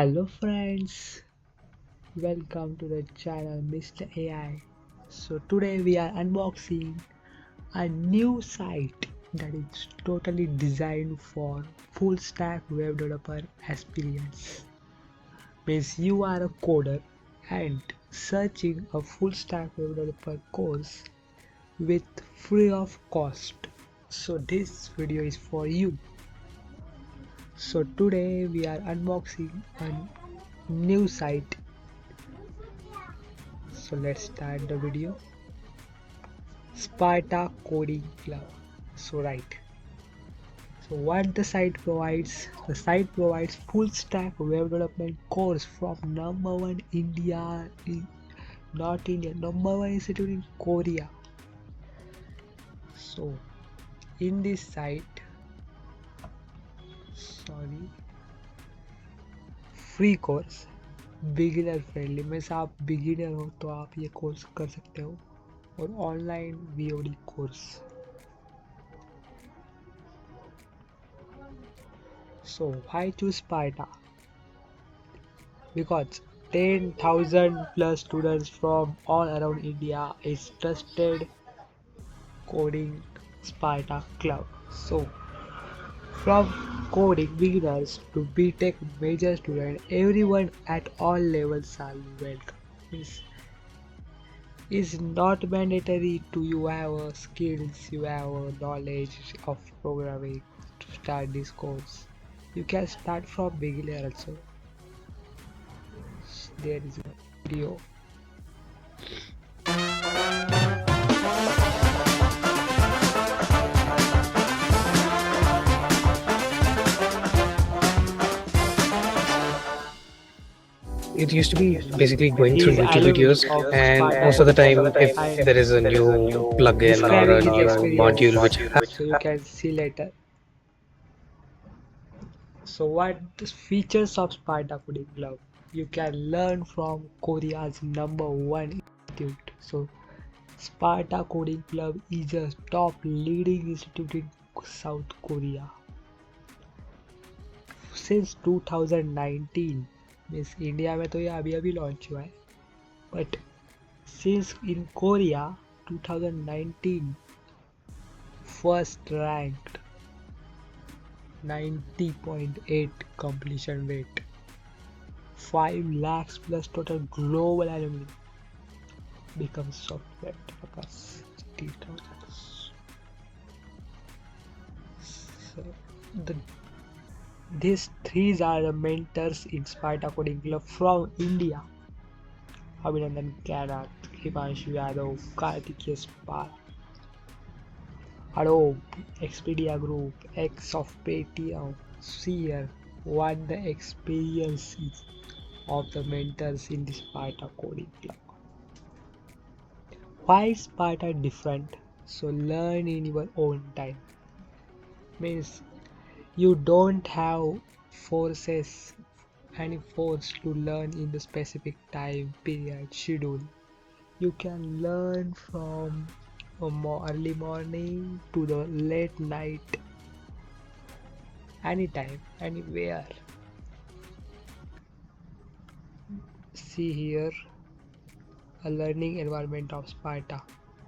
Hello friends, welcome to the channel Mr. AI. So today we are unboxing a new site that is totally designed for full stack web developer experience. Means you are a coder and searching a full stack web developer course with free of cost. So this video is for you. So today we are unboxing a new site. So let's start the video. Sparta Coding Club. So what the site provides? The site provides full stack web development course from number one India, not India, number one institute in Korea. So in this site, free course, beginner friendly में से आप beginner हो तो आप ये course कर सकते हो और online VOD course. So why choose Sparta? Because 10,000 plus students from all around India is trusted coding Sparta club. So from coding beginners to BTech major student, everyone at all levels are welcome. It's not mandatory to you have skills, you have knowledge of programming to start this course. You can start from beginner also. There is a video. It used to be basically going through YouTube videos, and most of the time, if there is a new plugin or a new module which So you can see later. So what the features of Sparta Coding Club? You can learn from Korea's number one institute. So Sparta Coding Club is a top leading institute in South Korea. Since 2019, means India में तो ये अभी अभी launch हुआ है, but since in Korea 2019 first ranked 90.8 completion rate, 5 lakhs plus total global alumni becomes software developers. So these three are the mentors in Sparta Coding Club from India: Abhinandan Karat, Himanshu Yadav, Kartikeya Spar, Adobe, Expedia Group, X of Paytm, Seer. What the experience is of the mentors in the Sparta Coding Club. Why is Sparta different? So learn in your own time. Means you don't have any force to learn in the specific time period schedule. You can learn from early morning to the late night, anytime, anywhere. See here a learning environment of Sparta.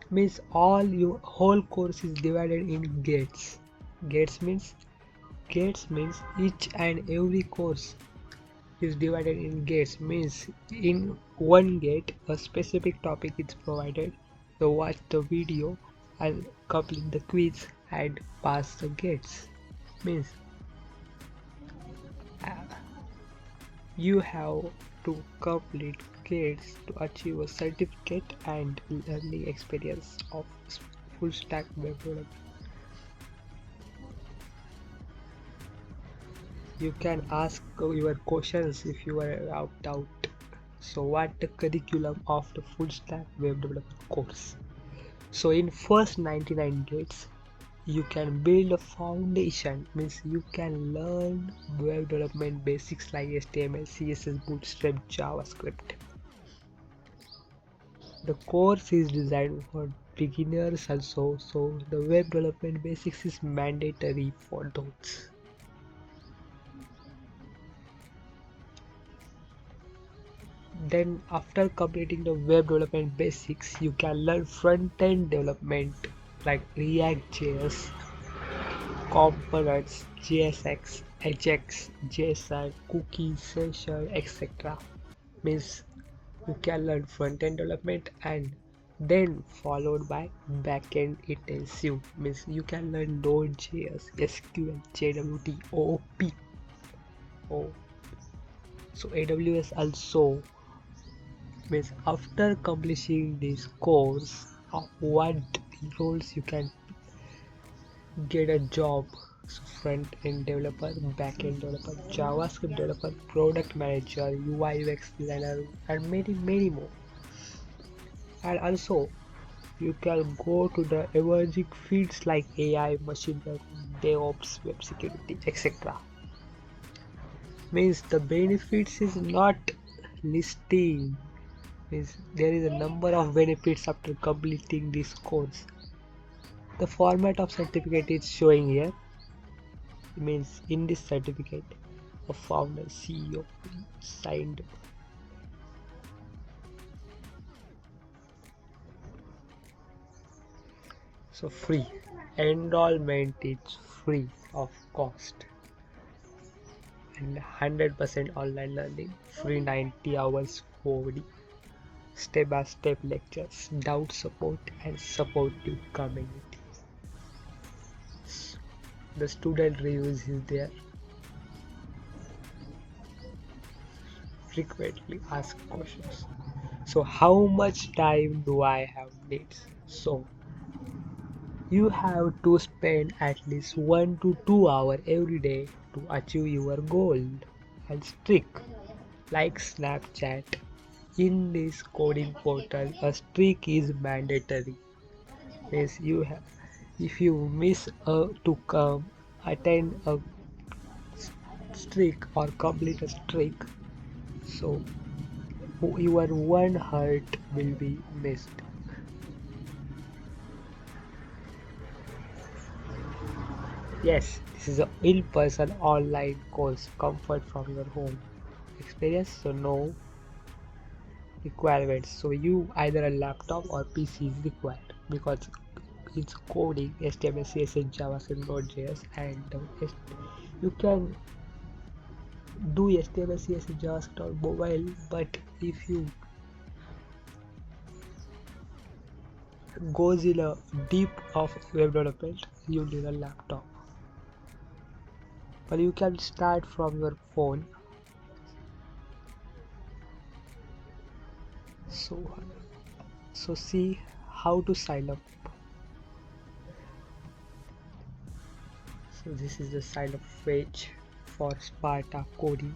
Means your whole course is divided in gates. Gates means each and every course is divided in gates. Means in one gate a specific topic is provided. So watch the video and complete the quiz and pass the gates. Means you have to complete gates to achieve a certificate and learning experience of full stack web development. You can ask your questions if you are out. So what the curriculum of the full stack web development course? So in first 99 gates you can build a foundation. Means you can learn web development basics like HTML, CSS, Bootstrap, JavaScript. The course is designed for beginners also, so the web development basics is mandatory for those. Then after completing the web development basics, you can learn front-end development like React.js, components, JSX, Ajax, JSON, cookies, session, etc. Means you can learn front-end development and then followed by back-end intensive. Means you can learn Node.js, SQL, JWT, OOP. Oh, so AWS also. Means after completing this course, what roles you can get a job? So front end developer, back end developer, JavaScript developer, product manager, UI UX designer, and many more. And also you can go to the emerging fields like AI, machine learning, DevOps, web security, etc. Means the benefits is not listing. Means there is a number of benefits after completing this course. The format of certificate is showing here. It means in this certificate, a founder CEO signed. So free. Enrollment is free of cost and 100% online learning. Free 90 hours OD. Step-by-step lectures, doubt support and supportive community. The student reviews is there. Frequently asked questions. So how much time do I have needs? So you have to spend at least 1 to 2 hours every day to achieve your goal. And streak like Snapchat. In this coding portal, a streak is mandatory. Means you have, if you miss to come attend a streak or complete a streak, so your one heart will be missed. Yes, this is a in-person online course, comfort from your home. Experience, so no requirements. So you either a laptop or PC is required because it's coding HTML, CSS, JavaScript, Node.js, and you can do HTML, CSS, JavaScript on mobile. But if you goes in a deep of web development, you need a laptop. But you can start from your phone. So see how to sign up. So this is the sign up page for Sparta coding.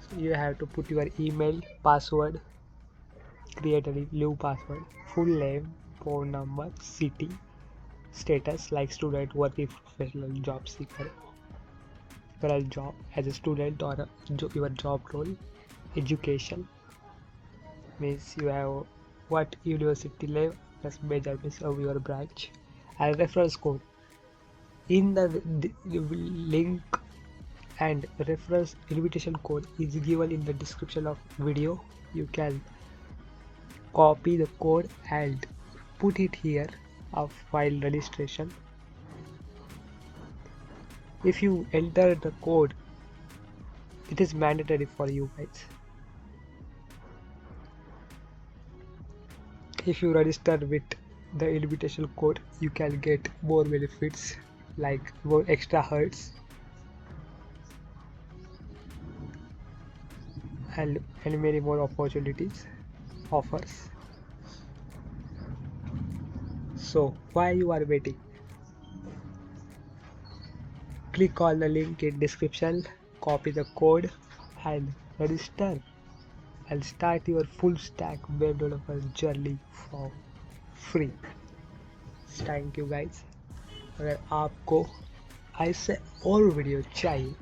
So you have to put your email, password, create a new password, full name, phone number, city, status like student, working professional, job seeker, current job as a student or your job role, education means you have what university level plus major means of your branch, and reference code in the link and reference invitation code is given in the description of video. You can copy the code and put it here of file registration. If you enter the code, it is mandatory for you guys. If you register with the invitation code, you can get more benefits like more extra hertz and many more opportunities offers. So why you are waiting? Click on the link in description, copy the code and register and start your full stack web developer journey for free. Thank you guys. अगर आपको ऐसे और video चाहिए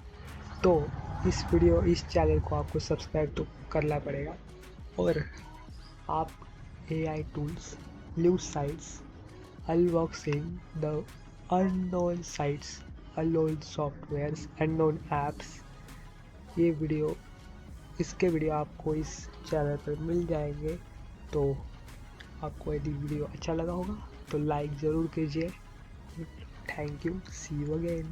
तो इस channel को आपको subscribe तो करना पड़ेगा और आप AI tools, new sites, unboxing the unknown sites, unknown softwares, unknown apps ये वीडियो इसके वीडियो आपको इस चैनल पर मिल जाएंगे। तो आपको यदि वीडियो अच्छा लगा होगा तो लाइक ज़रूर कीजिए। Thank you, see you again.